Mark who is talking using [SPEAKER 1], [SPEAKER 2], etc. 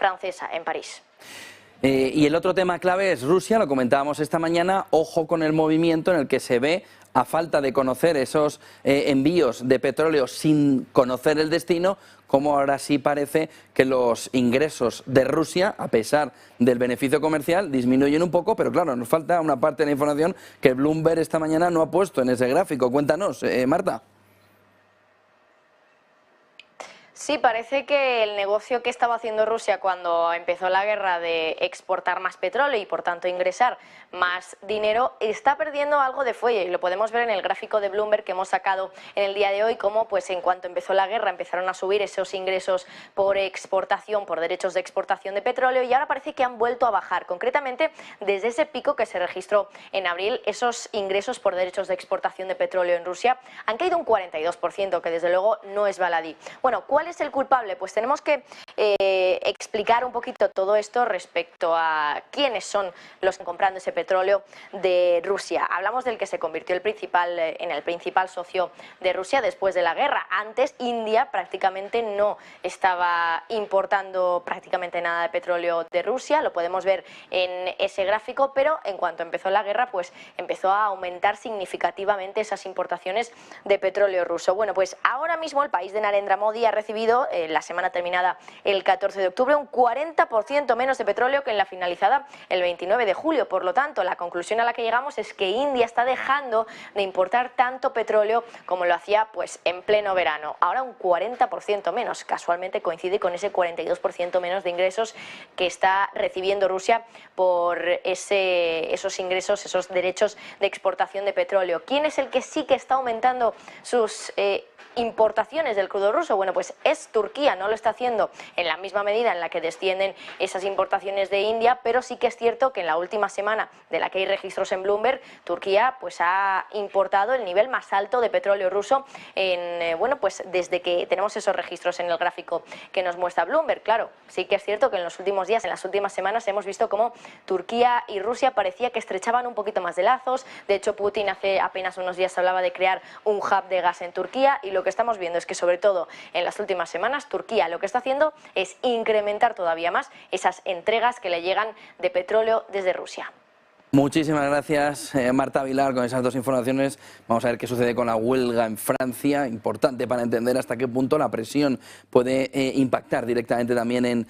[SPEAKER 1] francesa en París.
[SPEAKER 2] Y el otro tema clave es Rusia, lo comentábamos esta mañana, ojo con el movimiento en el que se ve, a falta de conocer esos envíos de petróleo sin conocer el destino, como ahora sí parece que los ingresos de Rusia, a pesar del beneficio comercial, disminuyen un poco, pero claro, nos falta una parte de la información que Bloomberg esta mañana no ha puesto en ese gráfico. Cuéntanos, Marta.
[SPEAKER 1] Sí, parece que el negocio que estaba haciendo Rusia cuando empezó la guerra de exportar más petróleo y por tanto ingresar más dinero está perdiendo algo de fuelle, y lo podemos ver en el gráfico de Bloomberg que hemos sacado en el día de hoy, como pues en cuanto empezó la guerra empezaron a subir esos ingresos por exportación, por derechos de exportación de petróleo, y ahora parece que han vuelto a bajar. Concretamente, desde ese pico que se registró en abril, esos ingresos por derechos de exportación de petróleo en Rusia han caído un 42%, que desde luego no es baladí. Bueno, ¿cuál es el culpable? Pues tenemos que explicar un poquito todo esto respecto a quiénes son los que están comprando ese petróleo de Rusia. Hablamos del que se convirtió en el principal socio de Rusia después de la guerra. Antes, India prácticamente no estaba importando prácticamente nada de petróleo de Rusia, lo podemos ver en ese gráfico, pero en cuanto empezó la guerra, pues empezó a aumentar significativamente esas importaciones de petróleo ruso. Bueno, pues ahora mismo el país de Narendra Modi ha recibido, la semana terminada el 14 de octubre, un 40% menos de petróleo que en la finalizada el 29 de julio. Por lo tanto, la conclusión a la que llegamos es que India está dejando de importar tanto petróleo como lo hacía pues en pleno verano. Ahora un 40% menos. Casualmente coincide con ese 42% menos de ingresos que está recibiendo Rusia por esos ingresos, esos derechos de exportación de petróleo. ¿Quién es el que sí que está aumentando sus importaciones del crudo ruso? Bueno, pues es Turquía. No lo está haciendo en la misma medida en la que descienden esas importaciones de India, pero sí que es cierto que en la última semana, de la que hay registros en Bloomberg, Turquía pues ha importado el nivel más alto de petróleo ruso bueno, pues desde que tenemos esos registros en el gráfico que nos muestra Bloomberg. Claro, sí que es cierto que en los últimos días, en las últimas semanas, hemos visto cómo Turquía y Rusia parecía que estrechaban un poquito más de lazos. De hecho, Putin hace apenas unos días hablaba de crear un hub de gas en Turquía, y lo que estamos viendo es que, sobre todo en las últimas semanas, Turquía lo que está haciendo es incrementar todavía más esas entregas que le llegan de petróleo desde Rusia.
[SPEAKER 2] Muchísimas gracias, Marta Vilar, con esas dos informaciones. Vamos a ver qué sucede con la huelga en Francia, importante para entender hasta qué punto la presión puede impactar directamente también en